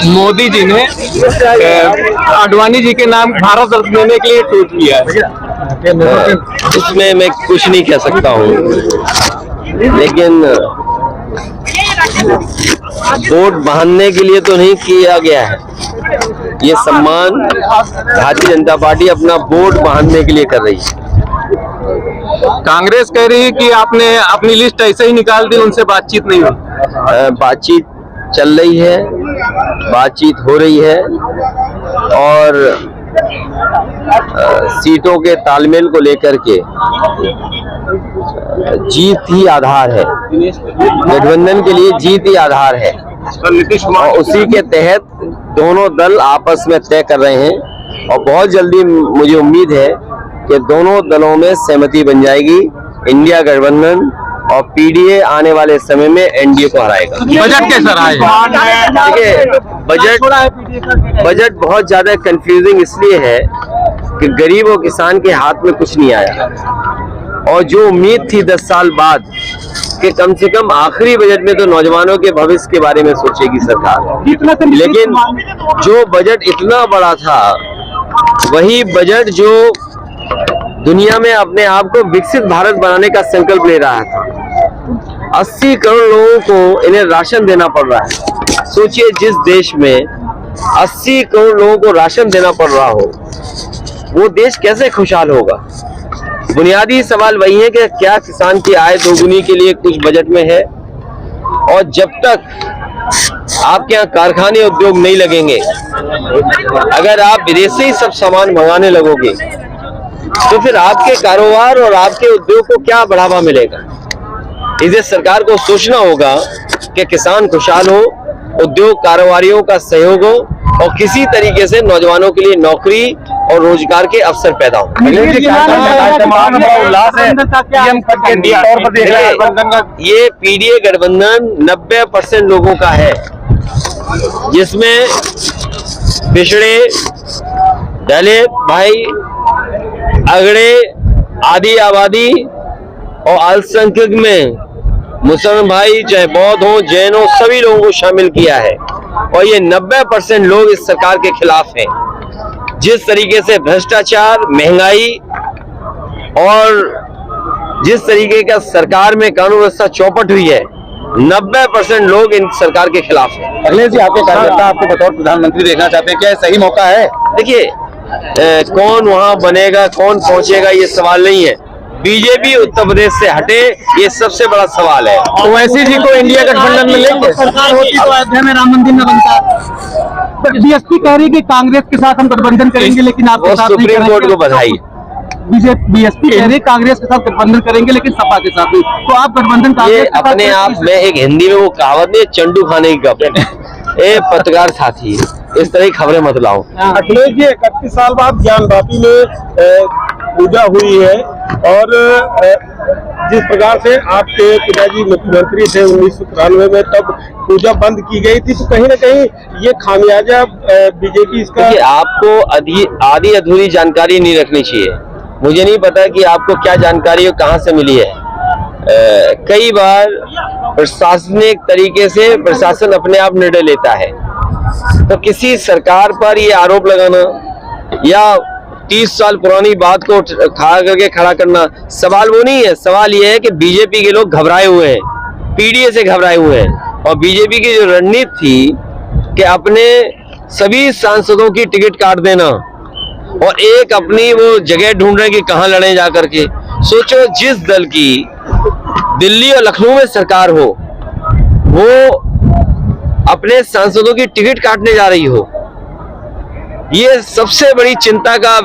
मोदी जी ने आडवाणी जी के नाम भारत रत्न देने के लिए ट्वीट किया है। इसमें मैं कुछ नहीं कह सकता हूँ, लेकिन वोट बांधने के लिए तो नहीं किया गया है। ये सम्मान भारतीय जनता पार्टी अपना वोट बांधने के लिए कर रही है। कांग्रेस कह रही है कि आपने अपनी लिस्ट ऐसे ही निकाल दी, उनसे बातचीत नहीं हुई। बातचीत चल रही है, बातचीत हो रही है और सीटों के तालमेल को लेकर के जीत ही आधार है। गठबंधन के लिए जीत ही आधार है और उसी के तहत दोनों दल आपस में तय कर रहे हैं और बहुत जल्दी मुझे उम्मीद है कि दोनों दलों में सहमति बन जाएगी। इंडिया गठबंधन और पीडीए आने वाले समय में एनडीए को हराएगा। बजट कैसा रहा है? देखिए, बजट बहुत ज्यादा कंफ्यूजिंग इसलिए है कि गरीब और किसान के हाथ में कुछ नहीं आया और जो उम्मीद थी 10 साल बाद कि कम से कम आखिरी बजट में तो नौजवानों के भविष्य के बारे में सोचेगी सरकार, लेकिन जो बजट इतना बड़ा था वही बजट जो दुनिया में अपने आप को विकसित भारत बनाने का संकल्प ले रहा था। 80 करोड़ लोगों को इन्हें राशन देना पड़ रहा है। सोचिए, जिस देश में 80 करोड़ लोगों को राशन देना पड़ रहा हो वो देश कैसे खुशहाल होगा। बुनियादी सवाल वही है कि क्या किसान की आय दोगुनी के लिए कुछ बजट में है, और जब तक आपके यहाँ कारखाने उद्योग नहीं लगेंगे, अगर आप विदेश से ही सब सामान मंगाने लगोगे तो फिर आपके कारोबार और आपके उद्योग को क्या बढ़ावा मिलेगा। इसे सरकार को सोचना होगा कि किसान खुशहाल हो, उद्योग कारोबारियों का सहयोग हो और किसी तरीके से नौजवानों के लिए नौकरी और रोजगार के अवसर पैदा हो। ये पीडीए गठबंधन 90% लोगों का है, जिसमें पिछड़े, दलित भाई, अगड़े, आदि आबादी और अल्पसंख्यक में मुसलमान भाई, चाहे बौद्ध हो, जैन हो, सभी लोगों को शामिल किया है और ये 90% लोग इस सरकार के खिलाफ हैं। जिस तरीके से भ्रष्टाचार, महंगाई और जिस तरीके का सरकार में कानून व्यवस्था चौपट हुई है, 90% लोग इन सरकार के खिलाफ हैं। अखिलेश जी, आपके कार्यकर्ता आपको बतौर प्रधानमंत्री देखना चाहते हैं, क्या सही मौका है? देखिए, कौन वहां बनेगा, कौन पहुंचेगा, ये सवाल नहीं है। बीजेपी उत्तर प्रदेश से हटे, ये सबसे बड़ा सवाल है। ओवैसी जी को इंडिया गठबंधन में लेंगे? सरकार होती तो अयोध्या में राम मंदिर न बनता। बीएसपी कह रही है कि कांग्रेस के साथ हम गठबंधन करेंगे, लेकिन आपके साथ नहीं सुप्रीम कोर्ट को बधाई। बीएसपी कह रही है कांग्रेस के साथ गठबंधन करेंगे लेकिन सपा के साथ नहीं, तो आप गठबंधन ये अपने आप में एक हिंदी में वो कहावत नहीं, चंडू खाने की गप। ए पत्रकार साथी, इस तरह की खबरें मत लाओ। अखिलेश जी, 31 साल बाद ज्ञानवापी में पूजा हुई है और जिस प्रकार से आपके पिताजी मुख्यमंत्री थे 1993 में, तब पूजा बंद की गई थी, तो कहीं ना कहीं ये खामियाजा बीजेपी इसका। आपको आधी अधूरी जानकारी नहीं रखनी चाहिए। मुझे नहीं पता कि आपको क्या जानकारी और कहां से मिली है। कई बार प्रशासनिक तरीके से प्रशासन अपने आप निर्णय लेता है, तो किसी सरकार पर ये आरोप लगाना या 30 साल पुरानी बात को खड़ा करना सवाल वो नहीं है। सवाल ये है कि बीजेपी के लोग घबराए हुए हैं, पीडीए से घबराए हुए हैं और बीजेपी की जो रणनीति थी कि अपने सभी सांसदों की टिकट काट देना और एक अपनी वो जगह ढूंढ रहे कि कहां लड़े जा करके। सोचो, जिस दल की दिल्ली और लखनऊ में सरकार हो, वो अपने सांसदों की टिकट काटने जा रही हो, ये सबसे बड़ी चिंता का